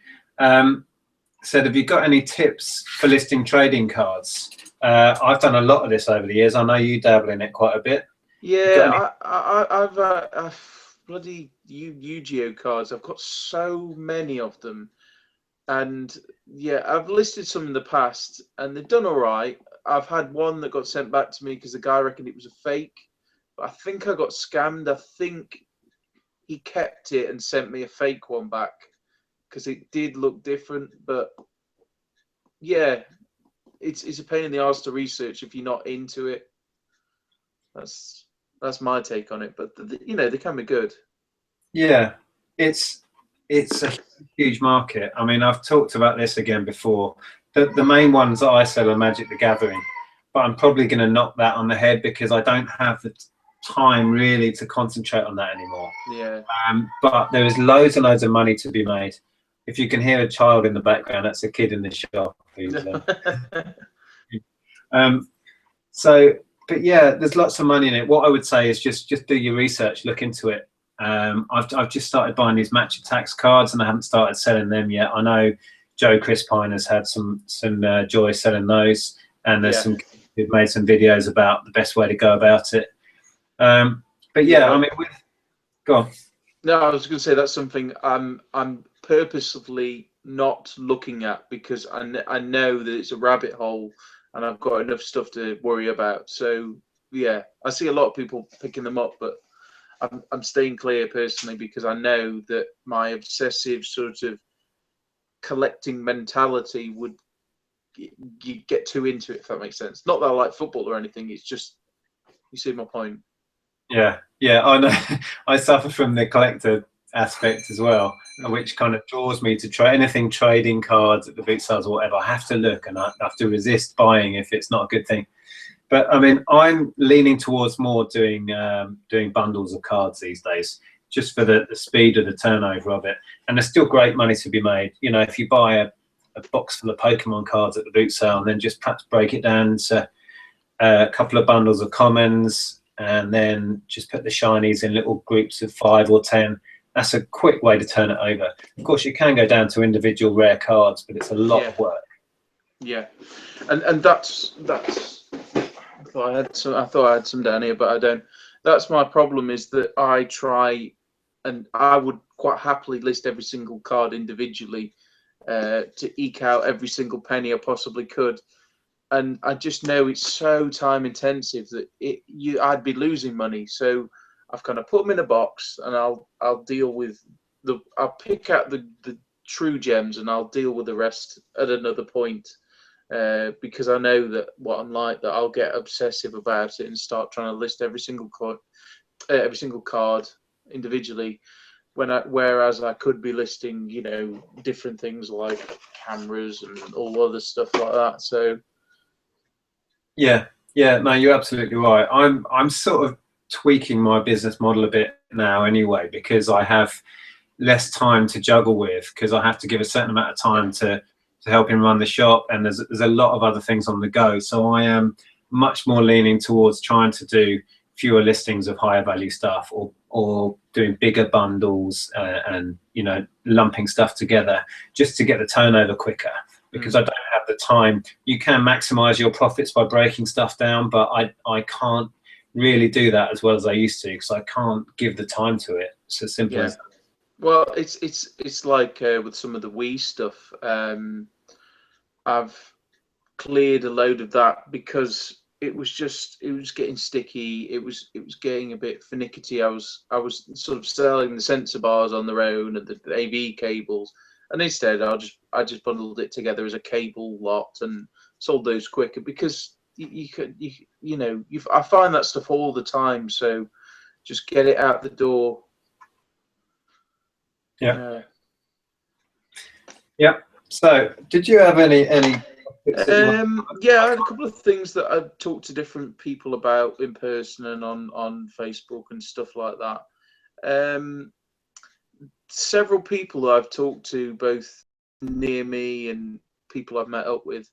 [SPEAKER 1] Said, have you got any tips for listing trading cards? I've done a lot of this over the years. I know you dabble in it quite a bit.
[SPEAKER 2] Yeah, I've bloody Yu-Gi-Oh cards. I've got so many of them, and yeah, I've listed some in the past, and they've done all right. I've had one that got sent back to me because the guy reckoned it was a fake, but I think I got scammed. I think he kept it and sent me a fake one back because it did look different. But yeah, it's a pain in the arse to research if you're not into it. That's my take on it. But you know, they can be good.
[SPEAKER 1] Yeah, it's a huge market. I mean, I've talked about this again before. The main ones that I sell are Magic the Gathering, but I'm probably going to knock that on the head because I don't have the time really to concentrate on that anymore.
[SPEAKER 2] Yeah.
[SPEAKER 1] But there is loads and loads of money to be made. If you can hear a child in the background, that's a kid in the shop. But yeah, there's lots of money in it. What I would say is just do your research, look into it. I've just started buying these match attacks cards, and I haven't started selling them yet. I know Joe Crispine has had some joy selling those, and there's some who've made some videos about the best way to go about it. But yeah, I mean, go on.
[SPEAKER 2] No, I was going to say that's something I'm purposefully not looking at because I know that it's a rabbit hole and I've got enough stuff to worry about. So yeah, I see a lot of people picking them up, but I'm staying clear personally because I know that my obsessive sort of collecting mentality would you get too into it, if that makes sense. Not that I like football or anything. It's just, you see my point.
[SPEAKER 1] Yeah, I know. I suffer from the collector aspect as well, which kind of draws me to try anything trading cards at the boot sales or whatever. I have to look and I have to resist buying if it's not a good thing. But I mean, I'm leaning towards more doing bundles of cards these days, just for the speed of the turnover of it. And there's still great money to be made. You know, if you buy a box full of Pokemon cards at the boot sale and then just perhaps break it down to a couple of bundles of commons and then just put the shinies in little groups of 5 or 10, that's a quick way to turn it over. Of course, you can go down to individual rare cards, but it's a lot of work.
[SPEAKER 2] Yeah, and that's. I thought I had some down here, but I don't. That's my problem, is that I try, and I would quite happily list every single card individually to eke out every single penny I possibly could. And I just know it's so time intensive that I'd be losing money. So I've kind of put them in a box, and I'll deal with I'll pick out the true gems, and I'll deal with the rest at another point. Because I know that what I'm like, that I'll get obsessive about it and start trying to list every single card individually, whereas I could be listing, you know, different things like cameras and all other stuff like that. So
[SPEAKER 1] yeah, no, you're absolutely right. I'm sort of tweaking my business model a bit now anyway, because I have less time to juggle with, because I have to give a certain amount of time to help him run the shop, and there's a lot of other things on the go. So I am much more leaning towards trying to do fewer listings of higher value stuff, or doing bigger bundles and, you know, lumping stuff together just to get the turnover quicker, because I don't have the time. You can maximize your profits by breaking stuff down, but I can't really do that as well as I used to, because I can't give the time to it. It's as simple as that.
[SPEAKER 2] Well, it's like with some of the Wii stuff. I've cleared a load of that because it was getting sticky. It was getting a bit finicky. I was sort of selling the sensor bars on their own and the AV cables, and instead I just bundled it together as a cable lot and sold those quicker, because you I find that stuff all the time. So just get it out the door.
[SPEAKER 1] Yeah. So, did you have any?
[SPEAKER 2] Yeah, I had a couple of things that I've talked to different people about in person and on Facebook and stuff like that. Several people I've talked to, both near me and people I've met up with,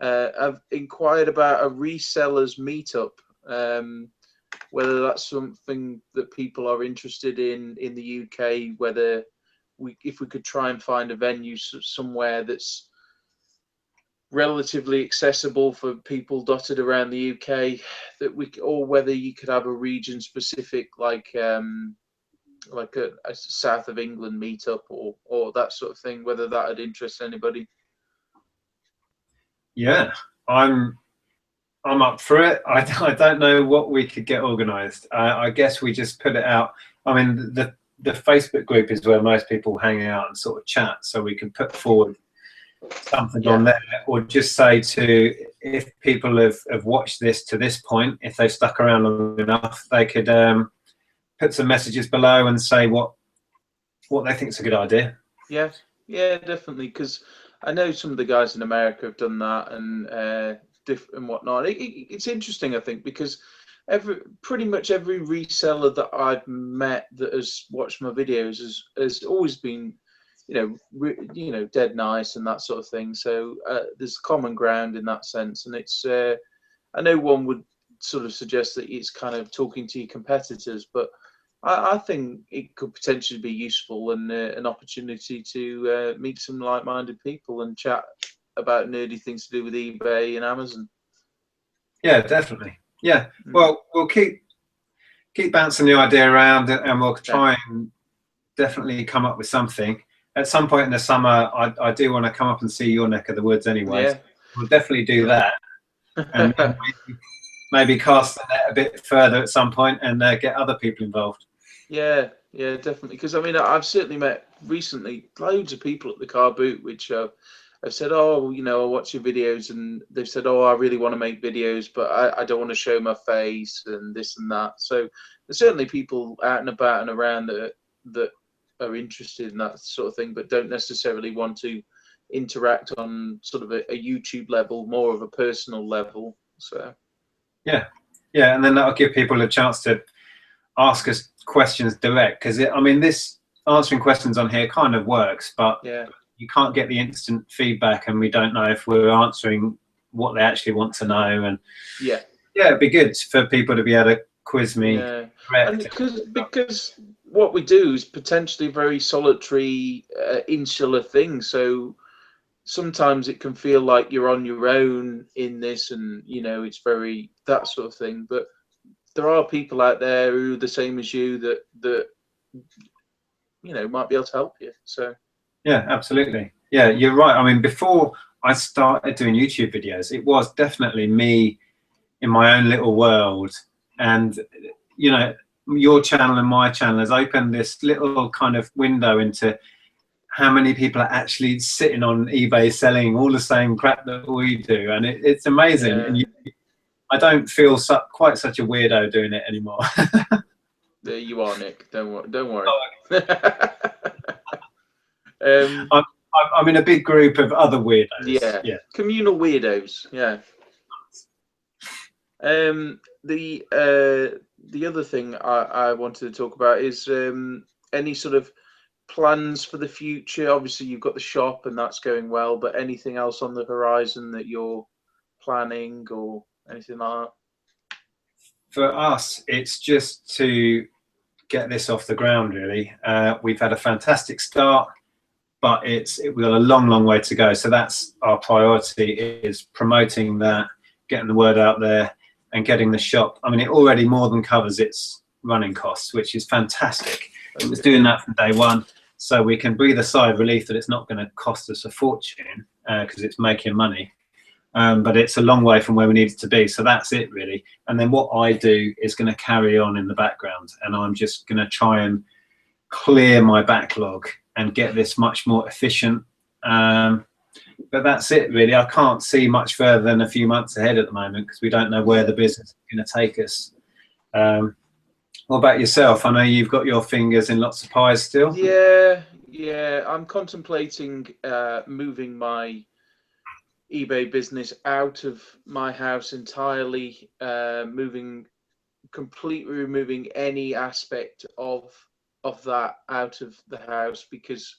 [SPEAKER 2] have inquired about a resellers meetup. Whether that's something that people are interested in the UK, whether if we could try and find a venue somewhere that's relatively accessible for people dotted around the UK, or whether you could have a region specific, like a south of England meetup or that sort of thing, whether that would interest anybody.
[SPEAKER 1] Yeah, I'm up for it. I don't know what we could get organised. I guess we just put it out. I mean, the Facebook group is where most people hang out and sort of chat, so we can put forward something on there, or just say to, if people have watched this to this point, if they've stuck around long enough, they could put some messages below and say what they think is a good idea.
[SPEAKER 2] Yeah, definitely, because I know some of the guys in America have done that and whatnot. It's interesting, I think, because pretty much every reseller that I've met that has watched my videos has always been, dead nice and that sort of thing. So there's common ground in that sense, and it's I know one would sort of suggest that it's kind of talking to your competitors, but I think it could potentially be useful and an opportunity to meet some like-minded people and chat about nerdy things to do with eBay and Amazon.
[SPEAKER 1] Yeah, definitely. Yeah. Well, we'll keep bouncing the idea around, and we'll try and definitely come up with something. At some point in the summer, I do want to come up and see your neck of the woods anyway.
[SPEAKER 2] Yeah.
[SPEAKER 1] So we'll definitely do that. And maybe cast the net a bit further at some point and get other people involved.
[SPEAKER 2] Yeah, definitely. Because I mean, I've certainly met recently loads of people at the car boot which have said, "Oh, I watch your videos," and they've said, "Oh, I really want to make videos, but I don't want to show my face and this and that." So there's certainly people out and about and around that are interested in that sort of thing, but don't necessarily want to interact on sort of a YouTube level, more of a personal level. So
[SPEAKER 1] yeah, and then that'll give people a chance to ask us questions direct, because I mean, this answering questions on here kind of works, but you can't get the instant feedback, and we don't know if we're answering what they actually want to know. And it'd be good for people to be able to quiz me.
[SPEAKER 2] And because what we do is potentially very solitary, insular thing, so sometimes it can feel like you're on your own in this, and it's very that sort of thing, but there are people out there who are the same as you that might be able to help you. So
[SPEAKER 1] yeah, absolutely. Yeah, you're right. I mean, before I started doing YouTube videos, it was definitely me in my own little world, and your channel and my channel has opened this little kind of window into how many people are actually sitting on eBay selling all the same crap that we do, and it's amazing. And I don't feel quite such a weirdo doing it anymore.
[SPEAKER 2] There you are, Nick. Don't worry.
[SPEAKER 1] I'm in a big group of other weirdos.
[SPEAKER 2] Yeah. Communal weirdos. Yeah. The other thing I wanted to talk about is any sort of plans for the future. Obviously, you've got the shop and that's going well, but anything else on the horizon that you're planning or anything like that? For
[SPEAKER 1] us, it's just to get this off the ground, really. We've had a fantastic start, but we've got a long way to go. So that's our priority, is promoting that, getting the word out there, and getting the shop. I mean, it already more than covers its running costs, which is fantastic. It was doing that from day one, so we can breathe a sigh of relief that it's not going to cost us a fortune, because it's making money. But it's a long way from where we need it to be. So that's it, really. And then what I do is going to carry on in the background, and I'm just going to try and clear my backlog and get this much more efficient. But that's it, really. I can't see much further than a few months ahead at the moment, because we don't know where the business is going to take us. What about yourself? I know you've got your fingers in lots of pies still.
[SPEAKER 2] Yeah. I'm contemplating moving my eBay business out of my house entirely, completely removing any aspect of that out of the house, because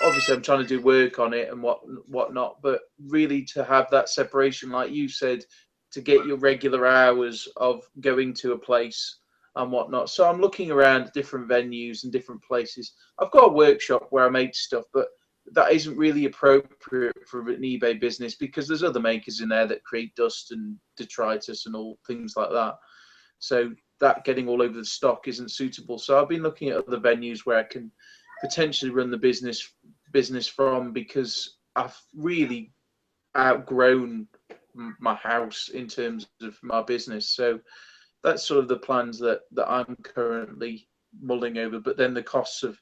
[SPEAKER 2] obviously I'm trying to do work on it and whatnot, but really to have that separation, like you said, to get your regular hours of going to a place and whatnot. So I'm looking around different venues and different places. I've got a workshop where I make stuff, but that isn't really appropriate for an eBay business because there's other makers in there that create dust and detritus and all things like that. So that getting all over the stock isn't suitable. So I've been looking at other venues where I can potentially run the business from, because I've really outgrown my house in terms of my business. So that's sort of the plans that I'm currently mulling over. But then the costs of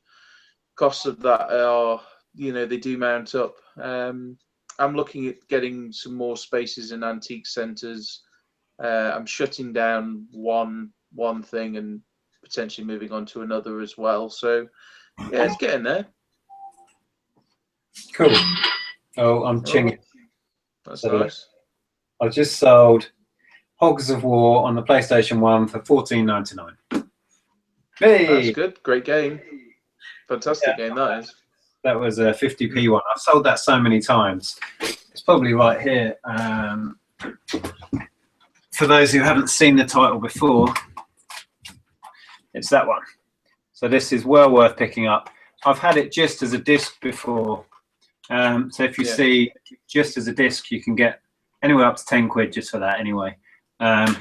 [SPEAKER 2] that are, they do mount up. I'm looking at getting some more spaces in antique centres. I'm shutting down one thing and potentially moving on to another as well. So yeah, it's getting there.
[SPEAKER 1] Cool. Oh, I'm chinging.
[SPEAKER 2] That's nice.
[SPEAKER 1] I just sold Hogs of War on the PlayStation 1 for $14.99. Hey!
[SPEAKER 2] That's good. Great game. Fantastic game, that is.
[SPEAKER 1] That was a 50p one. I've sold that so many times. It's probably right here. For those who haven't seen the title before, it's that one. So this is well worth picking up. I've had it just as a disc before. So if you see just as a disc, you can get anywhere up to 10 quid just for that anyway. And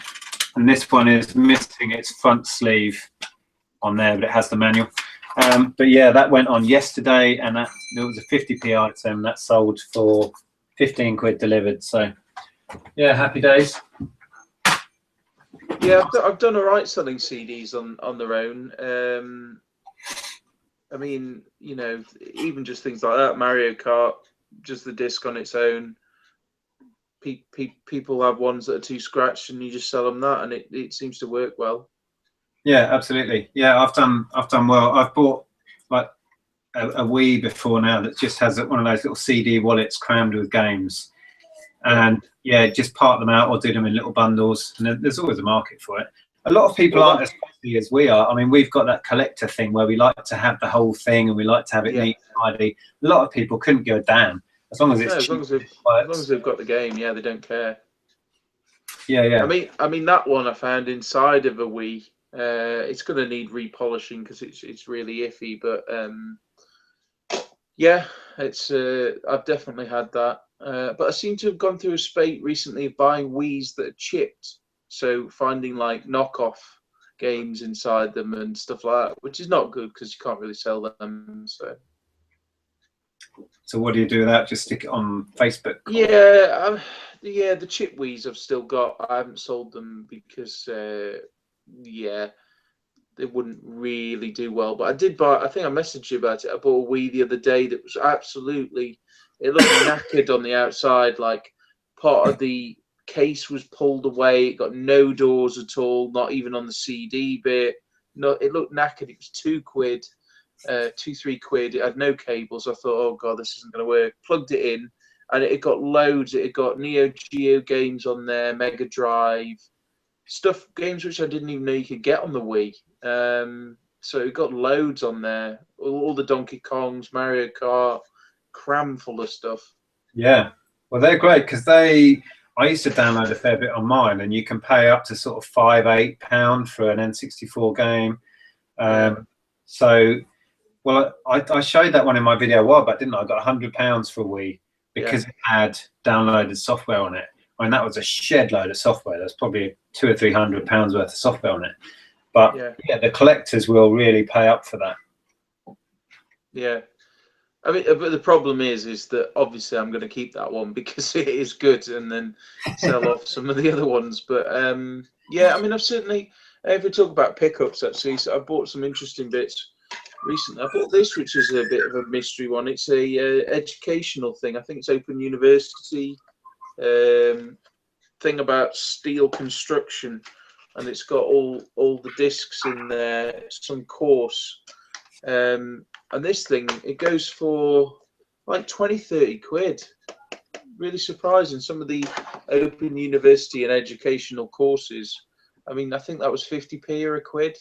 [SPEAKER 1] this one is missing its front sleeve on there, but it has the manual. But yeah, that went on yesterday, and it was a 50p item that sold for 15 quid delivered. So yeah, happy days.
[SPEAKER 2] Yeah, I've done all right selling CDs on their own. I mean, even just things like that, Mario Kart, just the disc on its own. People have ones that are too scratched, and you just sell them that, and it seems to work well.
[SPEAKER 1] Yeah, absolutely. Yeah, I've done well. I've bought like a Wii before now that just has one of those little CD wallets crammed with games, and just part them out or do them in little bundles. And there's always a market for it. A lot of people aren't as fussy as we are. I mean, we've got that collector thing where we like to have the whole thing and we like to have it neat and tidy. A lot of people couldn't give a damn as long as it's
[SPEAKER 2] as long as they've got the game. Yeah, they don't care.
[SPEAKER 1] Yeah.
[SPEAKER 2] I mean that one I found inside of a Wii. It's going to need repolishing because it's really iffy. But it's I've definitely had that. But I seem to have gone through a spate recently of buying Wiis that are chipped. So finding like knockoff games inside them and stuff like that, which is not good because you can't really sell them.
[SPEAKER 1] So what do you do with that? Just stick it on Facebook?
[SPEAKER 2] Yeah, the chip Wiis I've still got. I haven't sold them because they wouldn't really do well. But I did buy. I think I messaged you about it. I bought a Wii the other day that was absolutely. It looked knackered on the outside, like part of the case was pulled away. It got no doors at all, not even on the CD bit. No, it looked knackered. It was £2, 2-3 quid. It had no cables. I thought, oh god, this isn't going to work. Plugged it in, and it got loads. It got Neo Geo games on there, Mega Drive stuff, games which I didn't even know you could get on the Wii. So it got loads on there. All the Donkey Kongs, Mario Kart, cram full of stuff.
[SPEAKER 1] Yeah, well, they're great because I used to download a fair bit on mine, and you can pay up to sort of £5-8 for an N64 game. So, well, I showed that one in my video a while back, didn't I? I got £100 for a Wii because it had downloaded software on it. I mean, that was a shed load of software. There's probably £200 or £300 worth of software on it. But the collectors will really pay up for that.
[SPEAKER 2] Yeah. I mean, but the problem is that obviously I'm going to keep that one because it is good, and then sell off some of the other ones. But I mean, I've certainly, if we talk about pickups, actually, so I bought some interesting bits recently. I bought this, which is a bit of a mystery one. It's a educational thing. I think it's Open University thing about steel construction, and it's got all the discs in there. Some course. And this thing, it goes for like 20-30 quid. Really surprising. Some of the Open University and educational courses, I mean, I think that was 50p or a quid.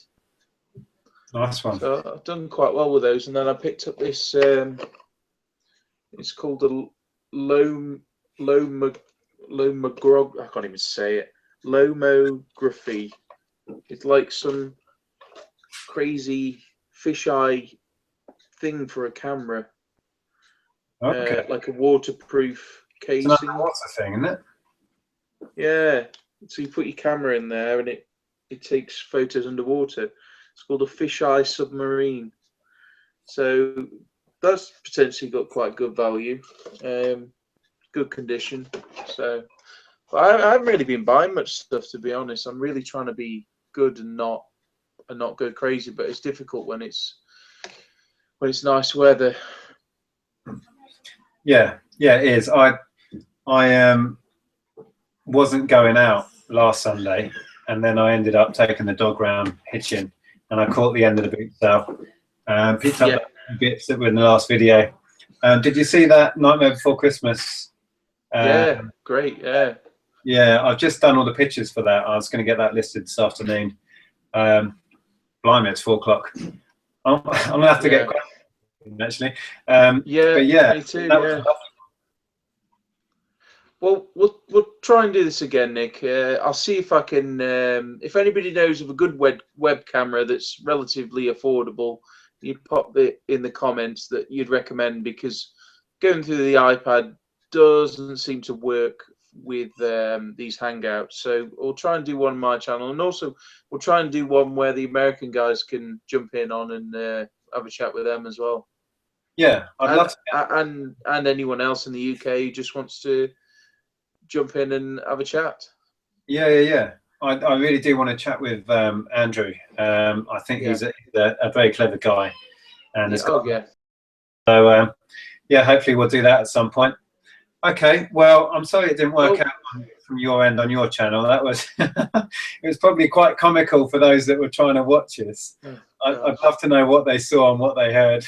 [SPEAKER 1] Nice one.
[SPEAKER 2] So I've done quite well with those. And then I picked up this, it's called the I can't even say it. Lomography It's like some crazy fisheye thing for a camera.
[SPEAKER 1] Okay.
[SPEAKER 2] Like a waterproof casing.
[SPEAKER 1] It's an underwater thing, isn't it?
[SPEAKER 2] Yeah. So you put your camera in there and it takes photos underwater. It's called a fisheye submarine. So that's potentially got quite good value, good condition. So but I haven't really been buying much stuff, to be honest. I'm really trying to be good and not go crazy, but it's difficult when it's nice weather.
[SPEAKER 1] Yeah, yeah, it is. I wasn't going out last Sunday, and then I ended up taking the dog round hitching, and I caught the end of the boot sale. Picked up the bits that were in the last video. Did you see that Nightmare Before Christmas?
[SPEAKER 2] Yeah, great. Yeah.
[SPEAKER 1] Yeah, I've just done all the pictures for that. I was going to get that listed this afternoon. Blimey, it's 4 o'clock. I'm going to have to get actually.
[SPEAKER 2] Yeah,
[SPEAKER 1] but yeah,
[SPEAKER 2] me too.
[SPEAKER 1] that
[SPEAKER 2] Yeah.
[SPEAKER 1] was lovely.
[SPEAKER 2] Well, we'll try and do this again, Nick. I'll see if I can. If anybody knows of a good web camera that's relatively affordable, you pop it in the comments that you'd recommend, because going through the iPad doesn't seem to work with these Hangouts. So we'll try and do one on my channel, and also we'll try and do one where the American guys can jump in on and have a chat with them as well.
[SPEAKER 1] Yeah, I'd love to.
[SPEAKER 2] And anyone else in the UK who just wants to jump in and have a chat.
[SPEAKER 1] Yeah. I really do want to chat with Andrew. I think he's a very clever guy, and
[SPEAKER 2] So
[SPEAKER 1] yeah, hopefully we'll do that at some point. Okay, well, I'm sorry it didn't work out from your end on your channel. That was it was probably quite comical for those that were trying to watch us. I'd love to know what they saw and what they heard.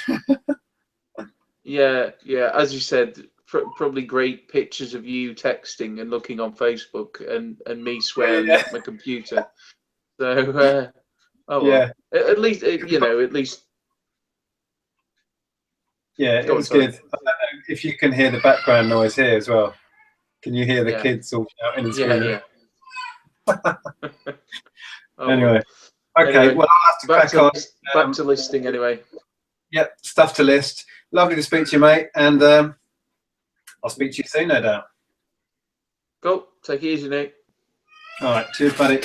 [SPEAKER 2] Yeah, as you said, probably great pictures of you texting and looking on Facebook, and me swearing at my computer. So at least at least.
[SPEAKER 1] Yeah, it was good. I don't know if you can hear the background noise here as well. Can you hear the kids all shouting and screaming? Anyway, okay. Well, I'll have to crack on.
[SPEAKER 2] Back to listing anyway.
[SPEAKER 1] Yep, stuff to list. Lovely to speak to you, mate, and I'll speak to you soon, no doubt.
[SPEAKER 2] Cool. Take it easy, Nick.
[SPEAKER 1] All right. Cheers, buddy.